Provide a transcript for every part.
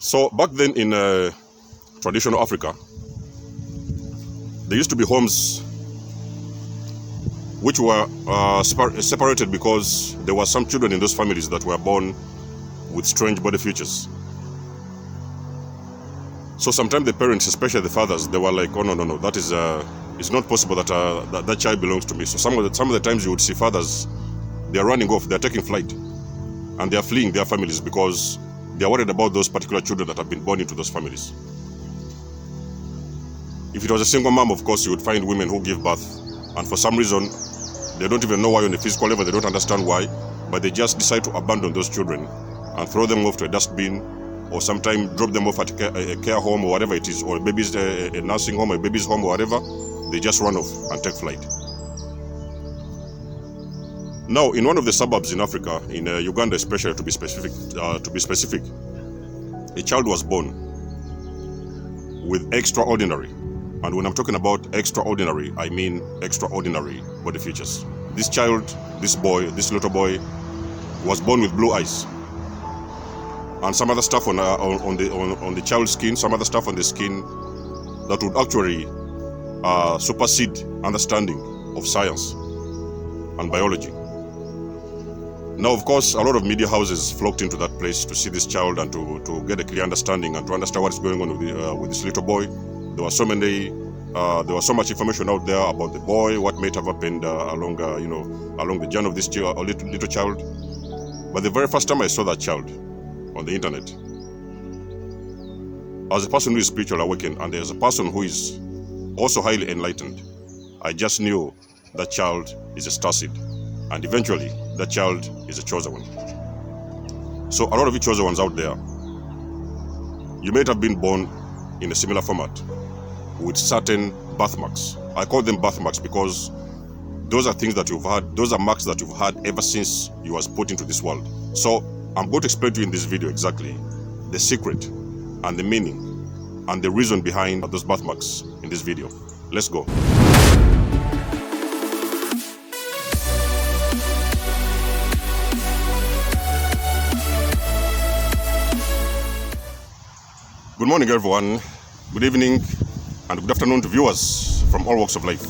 So back then in traditional Africa, there used to be homes which were separated because there were some children in those families that were born with strange body features. So sometimes the parents, especially the fathers, they were like, oh no, that is it's not possible that that child belongs to me. So some of the times you would see fathers, they are running off, they are taking flight, and they are fleeing their families because they are worried about those particular children that have been born into those families. If it was a single mom, of course, you would find women who give birth, and for some reason, they don't even know why on the physical level, they don't understand why, but they just decide to abandon those children and throw them off to a dustbin, or sometimes drop them off at a care home or whatever it is, or a nursing home, a baby's home or whatever. They just run off and take flight. Now, in one of the suburbs in Africa, in Uganda especially, to be specific, a child was born with extraordinary, and when I'm talking about extraordinary, I mean extraordinary body features. This child, this little boy, was born with blue eyes, and some other stuff on the child's skin, some other stuff on the skin that would actually supersede understanding of science and biology. Now, of course, a lot of media houses flocked into that place to see this child and to get a clear understanding and to understand what's going on with this little boy. There was so much information out there about the boy, what might have happened along the journey of this little child. But the very first time I saw that child on the internet, as a person who is spiritually awakened and as a person who is also highly enlightened, I just knew that child is a starseed, and eventually that child is a chosen one. So a lot of you chosen ones out there, you may have been born in a similar format with certain birthmarks. I call them birthmarks because those are things that you've had, those are marks that you've had ever since you was put into this world. So I'm going to explain to you in this video exactly the secret and the meaning and the reason behind those birthmarks in this video. Let's go. Good morning, everyone. Good evening and good afternoon to viewers from all walks of life.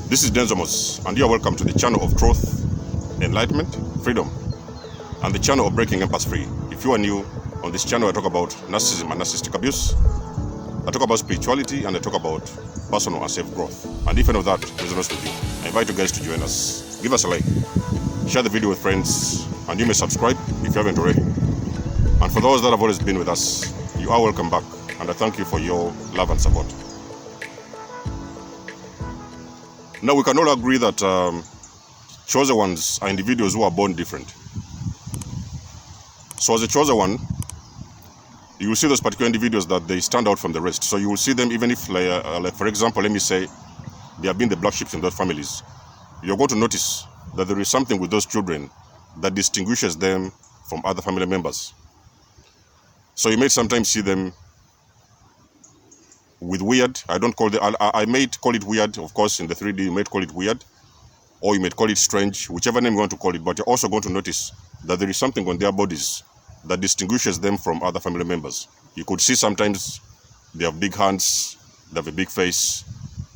This is Denzomos, and you are welcome to the channel of truth, enlightenment, freedom, and the channel of breaking empaths free. If you are new on this channel, I talk about narcissism and narcissistic abuse. I talk about spirituality, and I talk about personal and self-growth. And if any of that resonates with you, I invite you guys to join us. Give us a like, share the video with friends, and you may subscribe if you haven't already. And for those that have always been with us, you are welcome back, and I thank you for your love and support. Now, we can all agree that chosen ones are individuals who are born different. So as a chosen one, you will see those particular individuals that they stand out from the rest. So you will see them even if, like for example, let me say, they have been the black sheep in those families. You're going to notice that there is something with those children that distinguishes them from other family members. So you may sometimes see them with weird, I may call it weird, of course, in the 3D, you might call it weird, or you might call it strange, whichever name you want to call it, but you're also going to notice that there is something on their bodies that distinguishes them from other family members. You could see sometimes they have big hands, they have a big face.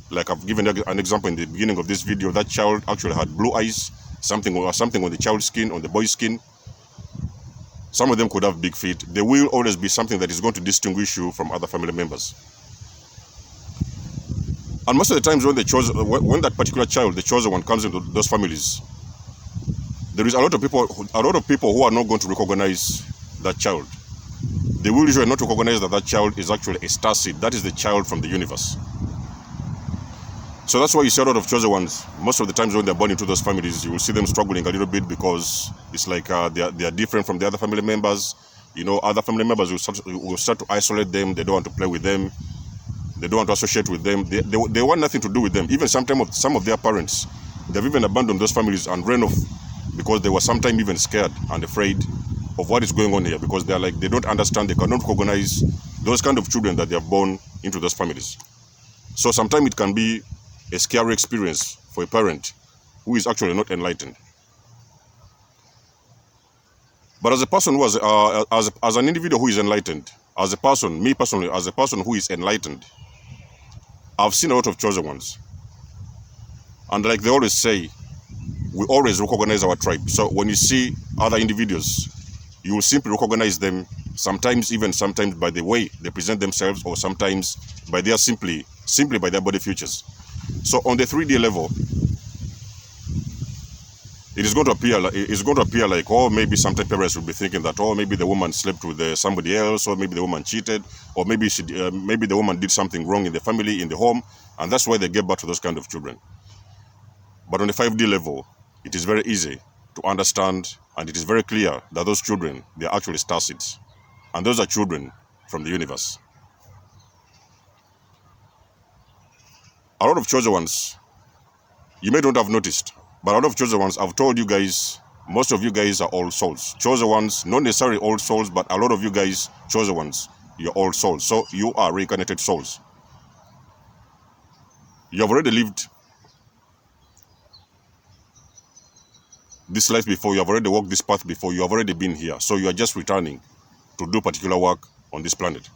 Like I've given an example in the beginning of this video, that child actually had blue eyes, something on the child's skin, on the boy's skin. Some of them could have big feet. There will always be something that is going to distinguish you from other family members. And most of the times when that particular child, the chosen one, comes into those families, there is a lot of people who are not going to recognize that child. They will usually not recognize that that child is actually a starseed. That is the child from the universe. So that's why you see a lot of chosen ones. Most of the times when they're born into those families, you will see them struggling a little bit because it's like they are different from the other family members. You know, other family members will start to isolate them. They don't want to play with them. They don't want to associate with them. They want nothing to do with them. Even some of their parents, they've even abandoned those families and ran off because they were sometimes even scared and afraid of what is going on here, because they're like, they don't understand, they cannot recognize those kind of children that they have born into those families. So sometimes it can be a scary experience for a parent who is actually not enlightened. But as a person who has, as an individual who is enlightened, as a person, me personally, as a person who is enlightened, I've seen a lot of chosen ones. And like they always say, we always recognize our tribe. So when you see other individuals, you will simply recognize them, sometimes by the way they present themselves, or sometimes by their simply by their body features. So on the 3D level, it is going to appear like, oh, maybe sometimes parents will be thinking that, oh, maybe the woman slept with somebody else, or maybe the woman cheated, or maybe maybe the woman did something wrong in the family, in the home, and that's why they gave birth to those kind of children. But on the 5D level, it is very easy to understand, and it is very clear that those children, they are actually starseeds, and those are children from the universe. A lot of chosen ones, you may not have noticed, but a lot of chosen ones, I've told you guys, most of you guys are all souls. Chosen ones, not necessarily all souls, but a lot of you guys, chosen ones, you're all souls. So you are reincarnated souls. You have already lived this life before, you have already walked this path before, you have already been here. So you are just returning to do particular work on this planet.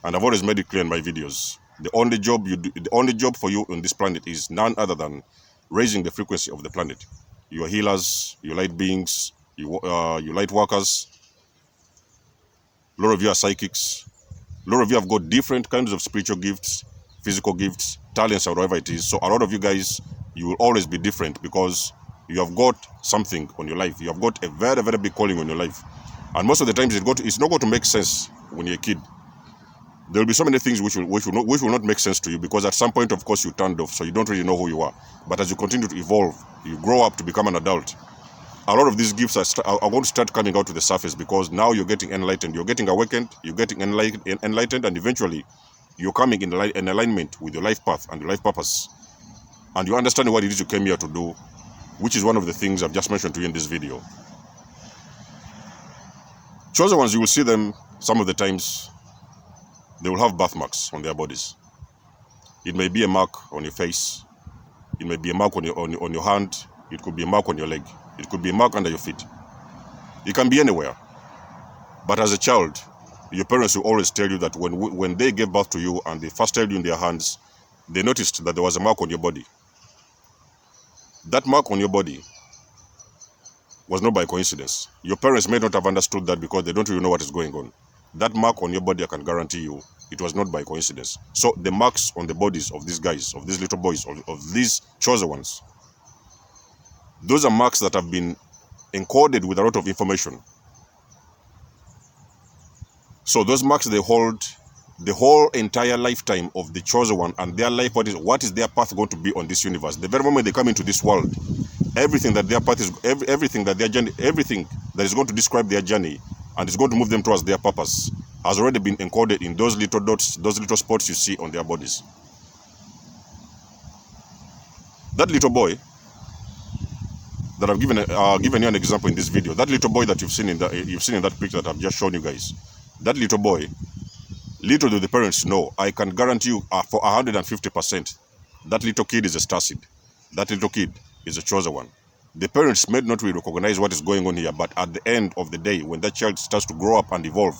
And I've always made it clear in my videos. The only job for you on this planet is none other than raising the frequency of the planet. You are healers, you light beings, you light workers. A lot of you are psychics. A lot of you have got different kinds of spiritual gifts, physical gifts, talents, or whatever it is. So a lot of you guys, you will always be different because you have got something on your life. You have got a very, very big calling on your life. And most of the times it's not going to make sense when you're a kid. There will be so many things which will not make sense to you, because at some point, of course, you turned off, so you don't really know who you are. But as you continue to evolve, you grow up to become an adult, a lot of these gifts are going to start coming out to the surface, because now you're getting enlightened, you're getting awakened, you're getting enlightened, and eventually you're coming in alignment with your life path and your life purpose. And you understand what it is you came here to do, which is one of the things I've just mentioned to you in this video. Chosen ones, you will see them some of the times. They will have birthmarks on their bodies. It may be a mark on your face. It may be a mark on your hand. It could be a mark on your leg. It could be a mark under your feet. It can be anywhere. But as a child, your parents will always tell you that when they gave birth to you and they first held you in their hands, they noticed that there was a mark on your body. That mark on your body was not by coincidence. Your parents may not have understood that because they don't really know what is going on. That mark on your body, I can guarantee you, it was not by coincidence. So the marks on the bodies of these guys, of these little boys, of these chosen ones, those are marks that have been encoded with a lot of information. So those marks, they hold the whole entire lifetime of the chosen one, and their life, what is their path going to be on this universe. The very moment they come into this world, everything that their path is, everything that their journey, everything that is going to describe their journey and is going to move them towards their purpose has already been encoded in those little dots, those little spots you see on their bodies. That little boy that I've given you an example in this video, that little boy that you've seen in that picture that I've just shown you guys, that little boy, little do the parents know, I can guarantee you for 150%, that little kid is a starseed. That little kid is a chosen one. The parents may not really recognize what is going on here, but at the end of the day, when that child starts to grow up and evolve,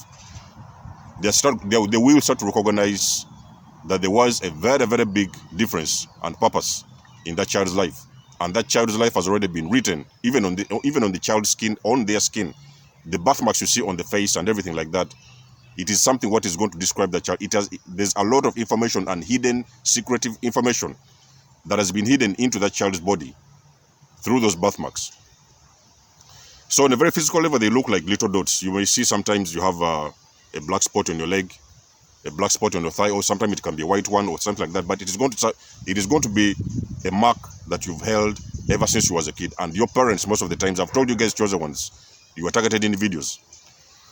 they will start to recognize that there was a very, very big difference and purpose in that child's life. And that child's life has already been written, even on the child's skin, on their skin. The birthmarks you see on the face and everything like that, it is something what is going to describe the child. There's a lot of information and hidden, secretive information that has been hidden into that child's body through those birthmarks. So on a very physical level, they look like little dots. You may see sometimes you have a black spot on your leg, a black spot on your thigh, or sometimes it can be a white one or something like that. But it is going to be a mark that you've held ever since you was a kid. And your parents, most of the times, I've told you guys, chosen ones, you were targeted individuals.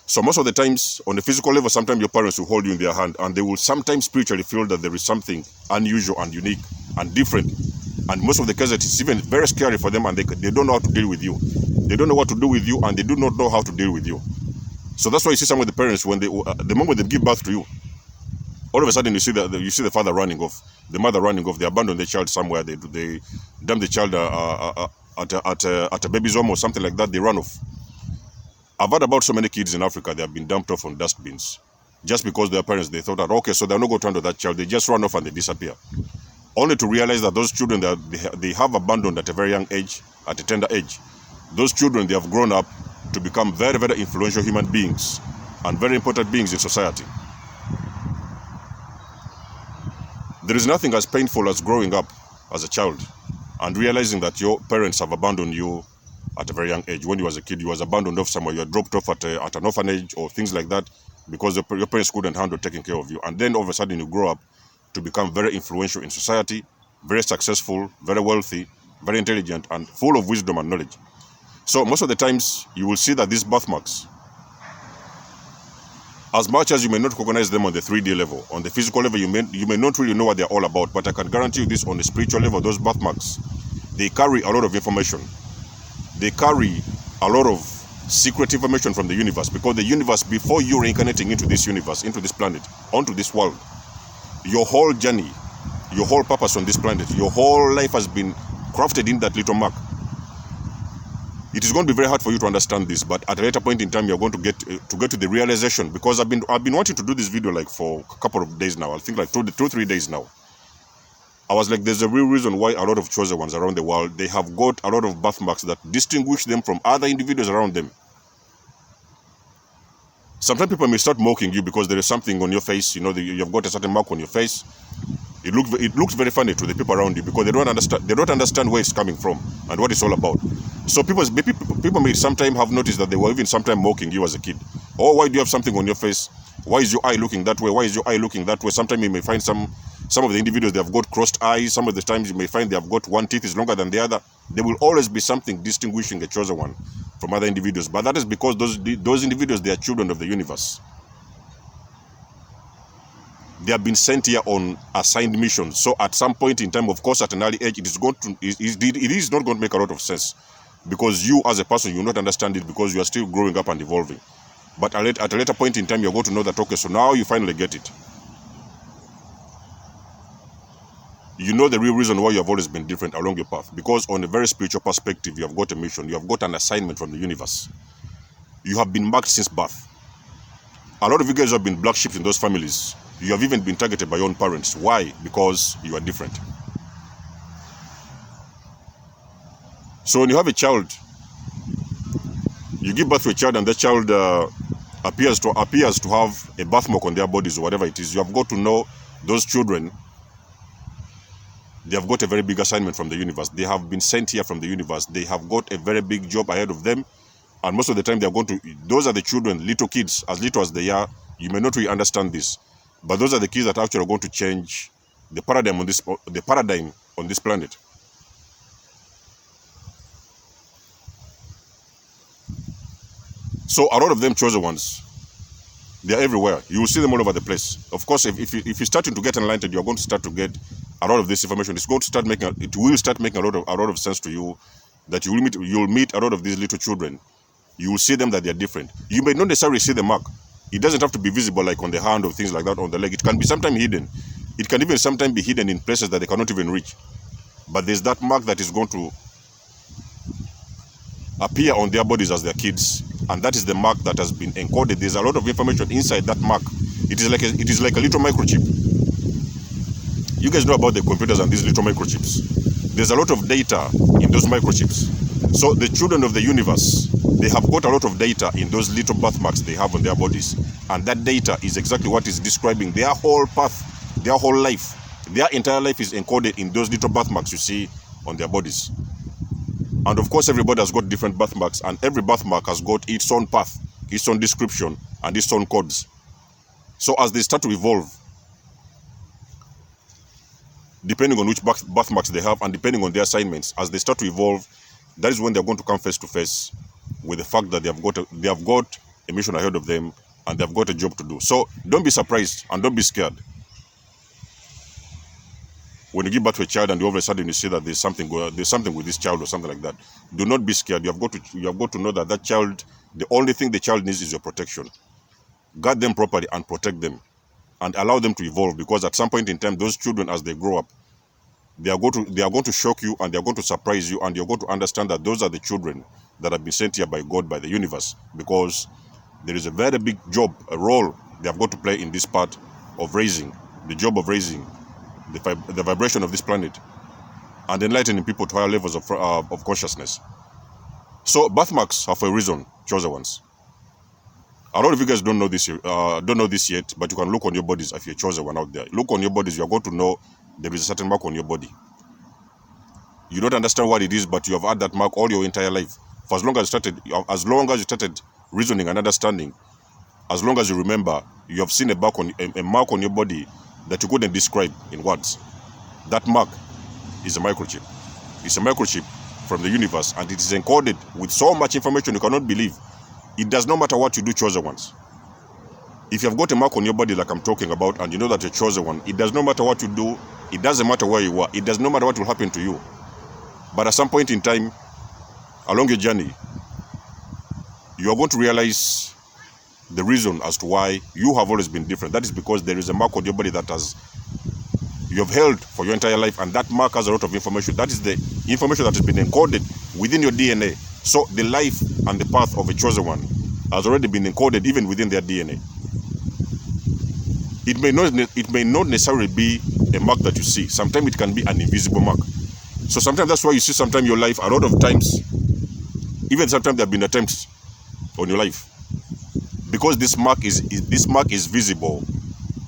So most of the times, on the physical level, sometimes your parents will hold you in their hand, and they will sometimes spiritually feel that there is something unusual and unique and different. And most of the cases, it's even very scary for them, and they don't know how to deal with you. They don't know what to do with you, and they do not know how to deal with you. So that's why you see some of the parents, when the moment they give birth to you, all of a sudden you see the father running off, the mother running off. They abandon the child somewhere. They dump the child at a baby's home or something like that. They run off. I've heard about so many kids in Africa, they have been dumped off on dustbins just because their parents, they thought that, okay, so they're not going to handle that child. They just run off and they disappear. Only to realize that those children, they have abandoned at a very young age, at a tender age. Those children, they have grown up to become very, very influential human beings and very important beings in society. There is nothing as painful as growing up as a child and realizing that your parents have abandoned you at a very young age. When you was a kid, you was abandoned off somewhere, you were dropped off at an orphanage or things like that because your parents couldn't handle taking care of you. And then all of a sudden you grow up to become very influential in society, very successful, very wealthy, very intelligent, and full of wisdom and knowledge. So most of the times you will see that these birthmarks, as much as you may not recognize them on the 3D level, on the physical level, you may not really know what they're all about, but I can guarantee you this, on the spiritual level, those birthmarks, they carry a lot of information. They carry a lot of secret information from the universe, because the universe, before you reincarnating into this universe, into this planet, onto this world, your whole journey, your whole purpose on this planet, your whole life has been crafted in that little mark. It is going to be very hard for you to understand this, but at a later point in time, you're going to get to the realization, because I've been wanting to do this video like for a couple of days now. I think like 2-3 days now. I was like, there's a real reason why a lot of chosen ones around the world, they have got a lot of birthmarks that distinguish them from other individuals around them. Sometimes people may start mocking you because there is something on your face, you know, you've got a certain mark on your face. It looks very funny to the people around you because they don't understand where it's coming from and what it's all about. So people may sometimes have noticed that they were even sometimes mocking you as a kid. Oh, why do you have something on your face? Why is your eye looking that way? Why is your eye looking that way? Sometimes you may find some of the individuals, they have got crossed eyes. Some of the times you may find they have got one teeth is longer than the other. There will always be something distinguishing a chosen one from other individuals. But that is because those individuals, they are children of the universe. They have been sent here on assigned missions. So at some point in time, of course, at an early age, it is not going to make a lot of sense, because you as a person, you will not understand it because you are still growing up and evolving. But at a later point in time, you're going to know that, okay, so now you finally get it. You know the real reason why you have always been different along your path, because on a very spiritual perspective, you have got a mission, you have got an assignment from the universe. You have been marked since birth. A lot of you guys have been black sheep in those families. You have even been targeted by your own parents. Why? Because you are different. So when you have a child, you give birth to a child, and that child appears to have a birthmark on their bodies or whatever it is, you have got to know those children, they have got a very big assignment from the universe. They have been sent here from the universe. They have got a very big job ahead of them. And most of the time, those are the children, little kids, as little as they are. You may not really understand this, but those are the kids that actually are going to change the paradigm on this planet. So a lot of them chosen ones, they are everywhere. You will see them all over the place. Of course, if you're starting to get enlightened, you're going to start to get a lot of this information. It will start making a lot of sense to you, that you'll meet a lot of these little children. You will see them that they are different. You may not necessarily see the mark. It doesn't have to be visible, like on the hand or things like that, on the leg. It can be sometimes hidden. It can even sometimes be hidden in places that they cannot even reach. But there's that mark that is going to appear on their bodies as their kids, and that is the mark that has been encoded. There's a lot of information inside that mark. It is like a little microchip. You guys know about the computers and these little microchips. There's a lot of data in those microchips. So the children of the universe, they have got a lot of data in those little birthmarks they have on their bodies. And that data is exactly what is describing their whole path, their whole life. Their entire life is encoded in those little birthmarks you see on their bodies. And of course, everybody has got different birthmarks, and every birthmark has got its own path, its own description, and its own codes. So as they start to evolve, depending on which birthmarks they have and depending on their assignments, as they start to evolve, that is when they're going to come face to face with the fact that they have got a mission ahead of them and they've got a job to do. So don't be surprised and don't be scared when you give birth to a child and all of a sudden you see that there's something with this child or something like that. Do not be scared. You have got to know that child, the only thing the child needs is your protection. Guard them properly and protect them and allow them to evolve, because at some point in time, those children, as they grow up, they are going to shock you and they are going to surprise you, and you're going to understand that those are the children that have been sent here by God, by the universe, because there is a very big job, a role they have got to play in this part of raising, the job of raising the vibration of this planet and enlightening people to higher levels of consciousness. So birthmarks are for a reason, chosen ones. A lot of you guys don't know this yet, but you can look on your bodies if you're a chosen one out there. Look on your bodies, you are going to know there is a certain mark on your body. You don't understand what it is, but you have had that mark all your entire life. For as long as you started reasoning and understanding, as long as you remember, you have seen a mark on your body that you couldn't describe in words. That mark is a microchip. It's a microchip from the universe, and it is encoded with so much information you cannot believe. It does not matter what you do, chosen ones. If you have got a mark on your body like I'm talking about, and you know that you're chosen one, it does not matter what you do. It doesn't matter where you are. It does not matter what will happen to you. But at some point in time, along your journey, you are going to realize the reason as to why you have always been different. That is because there is a mark on your body that you have held for your entire life, and that mark has a lot of information. That is the information that has been encoded within your DNA. So the life and the path of a chosen one has already been encoded even within their DNA. It may not necessarily be a mark that you see. Sometimes it can be an invisible mark. So sometimes that's why you see sometimes your life, a lot of times, even sometimes there have been attempts on your life, because this mark is visible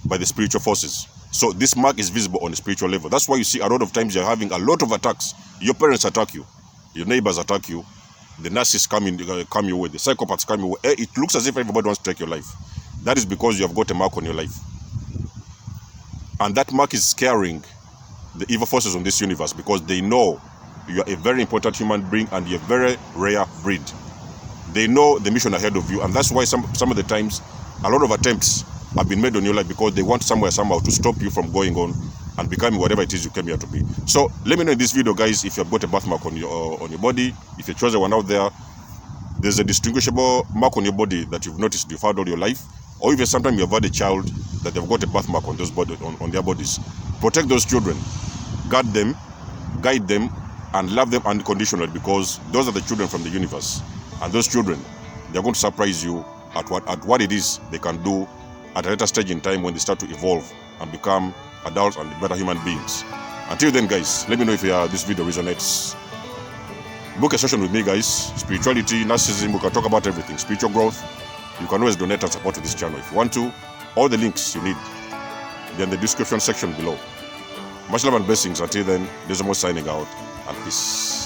by the spiritual forces. So this mark is visible on the spiritual level. That's why you see a lot of times you're having a lot of attacks. Your parents attack you, your neighbors attack you, the narcissists come your way, the psychopaths come your way. It looks as if everybody wants to take your life. That is because you have got a mark on your life, and that mark is scaring the evil forces on this universe, because they know you are a very important human being and you're a very rare breed. They know the mission ahead of you, and that's why some of the times a lot of attempts have been made on your life, because they want somehow to stop you from going on and becoming whatever it is you came here to be. So let me know in this video, guys, if you've got a birthmark on your body. If you're chosen one out there, there's a distinguishable mark on your body that you've noticed you've had all your life, or even sometimes you've had a child that they've got a birthmark on on their bodies. Protect those children, guard them, guide them, and love them unconditionally, because those are the children from the universe. And those children, they're going to surprise you at what it is they can do at a later stage in time when they start to evolve and become adults and better human beings. Until then, guys, let me know if this video resonates. Book a session with me, guys. Spirituality, narcissism, we can talk about everything. Spiritual growth. You can always donate and support to this channel if you want to. All the links you need, they're in the description section below. Much love and blessings. Until then, this is Mo signing out, and peace.